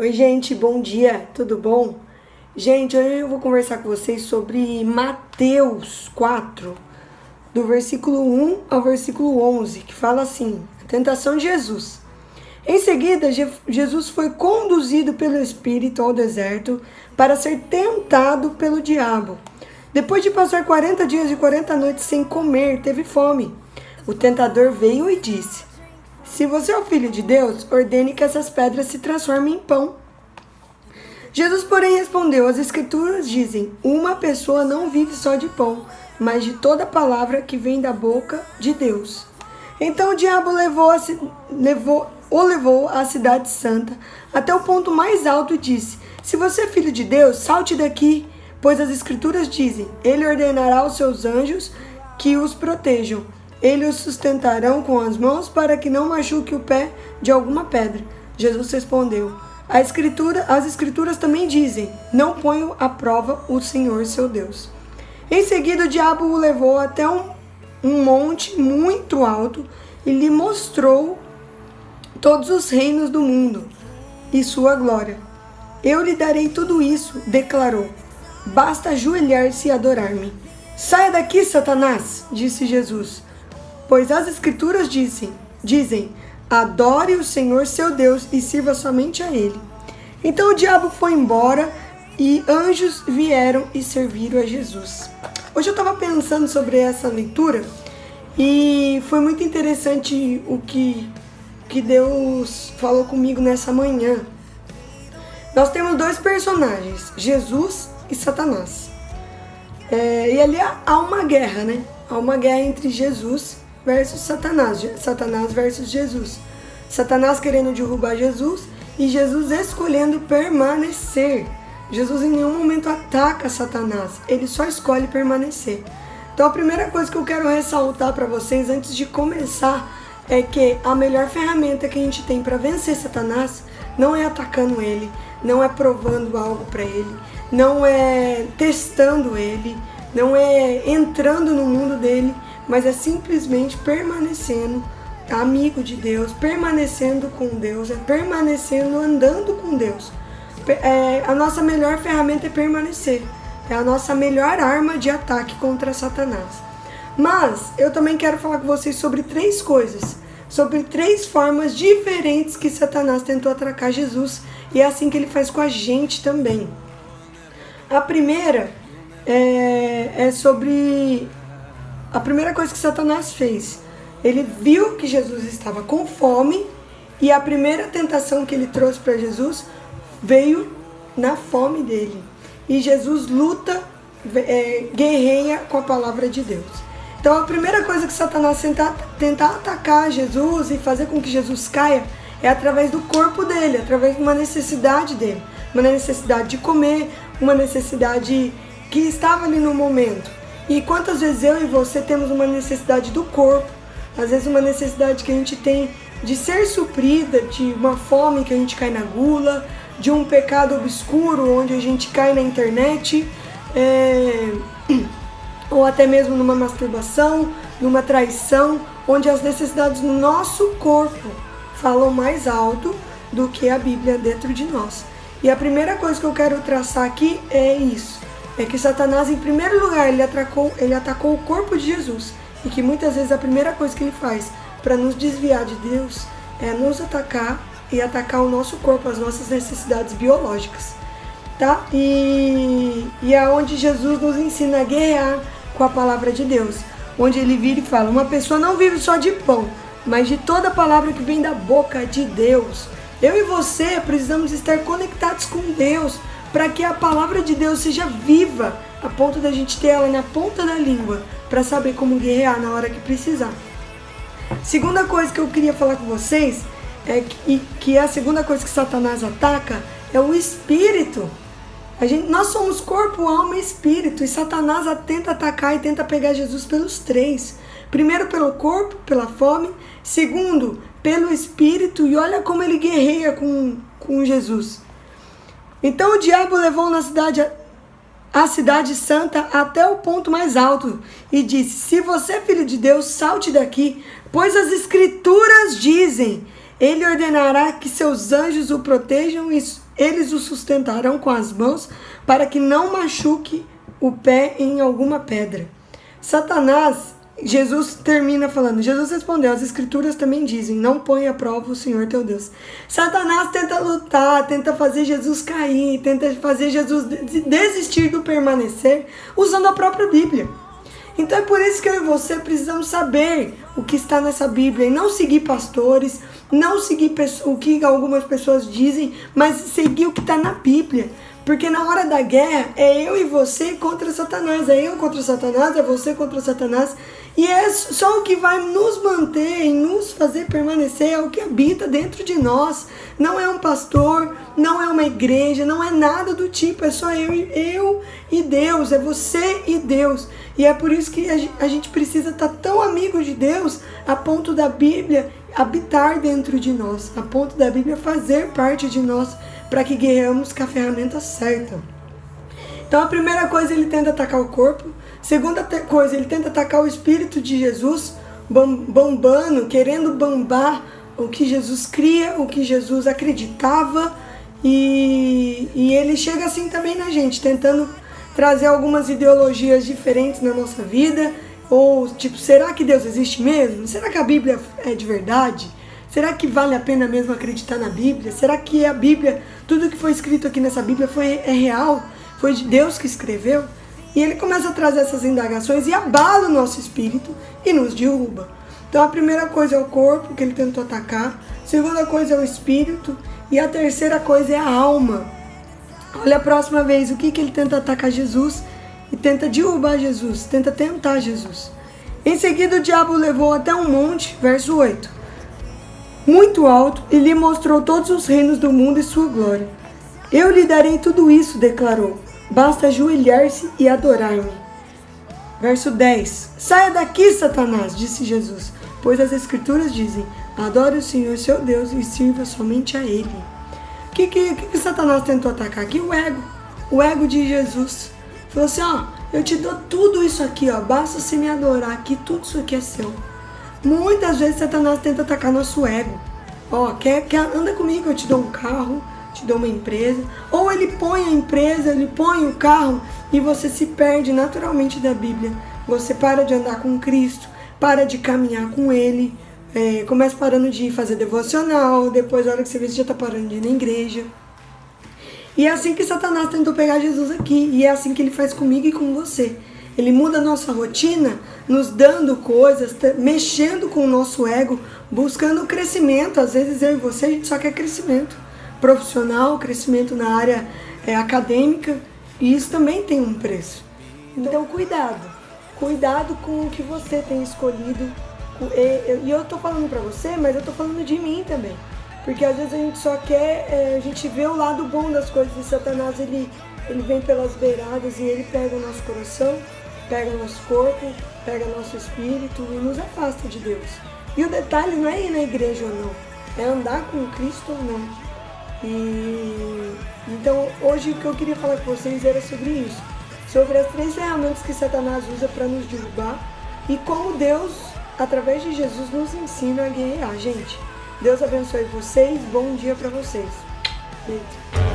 Oi, gente, bom dia, tudo bom? Gente, hoje eu vou conversar com vocês sobre Mateus 4, do versículo 1 ao versículo 11, que fala assim: a tentação de Jesus. Em seguida, Jesus foi conduzido pelo Espírito ao deserto para ser tentado pelo diabo. Depois de passar 40 dias e 40 noites sem comer, teve fome. O tentador veio e disse: se você é o Filho de Deus, ordene que essas pedras se transformem em pão. Jesus, porém, respondeu: as Escrituras dizem, uma pessoa não vive só de pão, mas de toda palavra que vem da boca de Deus. Então o diabo o levou à cidade santa, até o ponto mais alto e disse: se você é filho de Deus, salte daqui, pois as Escrituras dizem, ele ordenará aos seus anjos que os protejam. Eles o sustentarão com as mãos para que não machuque o pé de alguma pedra. Jesus respondeu: as Escrituras também dizem, não ponham à prova o Senhor seu Deus. Em seguida o diabo o levou até um monte muito alto e lhe mostrou todos os reinos do mundo e sua glória. Eu lhe darei tudo isso, declarou. Basta ajoelhar-se e adorar-me. Saia daqui, Satanás, disse Jesus. Pois as Escrituras dizem, adore o Senhor seu Deus e sirva somente a Ele. Então o diabo foi embora e anjos vieram e serviram a Jesus. Hoje eu estava pensando sobre essa leitura e foi muito interessante o que Deus falou comigo nessa manhã. Nós temos dois personagens, Jesus e Satanás. E ali há uma guerra, né? Há uma guerra entre Jesus versus Satanás, Satanás versus Jesus. Satanás querendo derrubar Jesus e Jesus escolhendo permanecer. Jesus em nenhum momento ataca Satanás, ele só escolhe permanecer. Então a primeira coisa que eu quero ressaltar para vocês antes de começar é que a melhor ferramenta que a gente tem para vencer Satanás não é atacando ele, não é provando algo para ele, não é testando ele, não é entrando no mundo dele, mas é simplesmente permanecendo amigo de Deus, permanecendo com Deus, permanecendo andando com Deus. A nossa melhor ferramenta é permanecer, é a nossa melhor arma de ataque contra Satanás. Mas eu também quero falar com vocês sobre três coisas, sobre três formas diferentes que Satanás tentou atacar Jesus, e é assim que ele faz com a gente também. A primeira é sobre a primeira coisa que Satanás fez. Ele viu que Jesus estava com fome e a primeira tentação que ele trouxe para Jesus veio na fome dele. E Jesus luta, guerreia com a palavra de Deus. Então a primeira coisa que Satanás tentar atacar Jesus e fazer com que Jesus caia é através do corpo dele, através de uma necessidade dele. Uma necessidade de comer, uma necessidade que estava ali no momento. E quantas vezes eu e você temos uma necessidade do corpo, às vezes uma necessidade que a gente tem de ser suprida, de uma fome que a gente cai na gula, de um pecado obscuro onde a gente cai na internet, ou até mesmo numa masturbação, numa traição, onde as necessidades do nosso corpo falam mais alto do que a Bíblia dentro de nós. E a primeira coisa que eu quero traçar aqui é isso. É que Satanás, em primeiro lugar, ele atacou o corpo de Jesus. E que muitas vezes a primeira coisa que ele faz para nos desviar de Deus é nos atacar e atacar o nosso corpo, as nossas necessidades biológicas. Tá? E é onde Jesus nos ensina a guerrear com a palavra de Deus. Onde ele vira e fala, uma pessoa não vive só de pão, mas de toda palavra que vem da boca de Deus. Eu e você precisamos estar conectados com Deus, para que a palavra de Deus seja viva, a ponto da gente ter ela na ponta da língua, para saber como guerrear na hora que precisar. Segunda coisa que eu queria falar com vocês, é que a segunda coisa que Satanás ataca é o espírito. Nós somos corpo, alma e espírito, e Satanás tenta atacar e tenta pegar Jesus pelos três. Primeiro pelo corpo, pela fome, segundo pelo espírito, e olha como ele guerreia com Jesus. Então o diabo levou a cidade santa até o ponto mais alto e disse: se você é filho de Deus, salte daqui, pois as Escrituras dizem, ele ordenará que seus anjos o protejam e eles o sustentarão com as mãos para que não machuque o pé em alguma pedra. Satanás, Jesus termina falando, Jesus respondeu, as escrituras também dizem, não põe à prova o Senhor teu Deus. Satanás tenta lutar, tenta fazer Jesus cair, tenta fazer Jesus desistir do permanecer, usando a própria Bíblia. Então é por isso que eu e você precisamos saber o que está nessa Bíblia e não seguir pastores, não seguir o que algumas pessoas dizem, mas seguir o que está na Bíblia. Porque na hora da guerra é eu e você contra Satanás, é eu contra Satanás, é você contra Satanás. E é só o que vai nos manter e nos fazer permanecer, é o que habita dentro de nós. Não é um pastor, não é uma igreja, não é nada do tipo, é só eu e Deus, é você e Deus. E é por isso que a gente precisa estar tão amigo de Deus a ponto da Bíblia habitar dentro de nós, a ponto da Bíblia fazer parte de nós, para que guerreamos com a ferramenta certa. Então a primeira coisa, ele tenta atacar o corpo. Segunda coisa, ele tenta atacar o Espírito de Jesus, bombando, querendo bombar o que Jesus cria, o que Jesus acreditava. E ele chega assim também na gente, tentando trazer algumas ideologias diferentes na nossa vida. Ou tipo, será que Deus existe mesmo? Será que a Bíblia é de verdade? Será que vale a pena mesmo acreditar na Bíblia? Será que a Bíblia, tudo que foi escrito aqui nessa Bíblia é real? Foi de Deus que escreveu? E ele começa a trazer essas indagações e abala o nosso espírito e nos derruba. Então a primeira coisa é o corpo, que ele tentou atacar. A segunda coisa é o espírito. E a terceira coisa é a alma. Olha a próxima vez, o que ele tenta atacar Jesus e tenta derrubar Jesus, tenta tentar Jesus. Em seguida o diabo o levou até um monte, verso 8. Muito alto, e lhe mostrou todos os reinos do mundo e sua glória. Eu lhe darei tudo isso, declarou. Basta ajoelhar-se e adorar-me. Verso 10. Saia daqui, Satanás, disse Jesus, pois as escrituras dizem, adore o Senhor seu Deus e sirva somente a Ele. O que Satanás tentou atacar aqui? O ego de Jesus. Falou assim, eu te dou tudo isso aqui, basta você me adorar aqui, tudo isso aqui é seu. Muitas vezes Satanás tenta atacar nosso ego. Anda comigo, eu te dou um carro, te dou uma empresa. Ou ele põe a empresa, ele põe o carro e você se perde naturalmente da Bíblia. Você para de andar com Cristo, para de caminhar com Ele, começa parando de fazer devocional, depois a hora que você vê, você já está parando de ir na igreja. E é assim que Satanás tentou pegar Jesus aqui, e é assim que ele faz comigo e com você. Ele muda a nossa rotina, nos dando coisas, mexendo com o nosso ego, buscando crescimento. Às vezes eu e você, a gente só quer crescimento profissional, crescimento na área acadêmica, e isso também tem um preço. Então cuidado com o que você tem escolhido. E eu tô falando pra você, mas eu tô falando de mim também. Porque às vezes a gente só quer, a gente vê o lado bom das coisas, e Satanás ele vem pelas beiradas e ele pega o nosso coração, pega o nosso corpo, pega o nosso espírito e nos afasta de Deus. E o detalhe não é ir na igreja ou não, é andar com Cristo ou não. Então hoje o que eu queria falar com vocês era sobre isso, sobre as 3 ferramentas que Satanás usa para nos derrubar e como Deus, através de Jesus, nos ensina a guerrear. Gente, Deus abençoe vocês, bom dia para vocês. Beijo.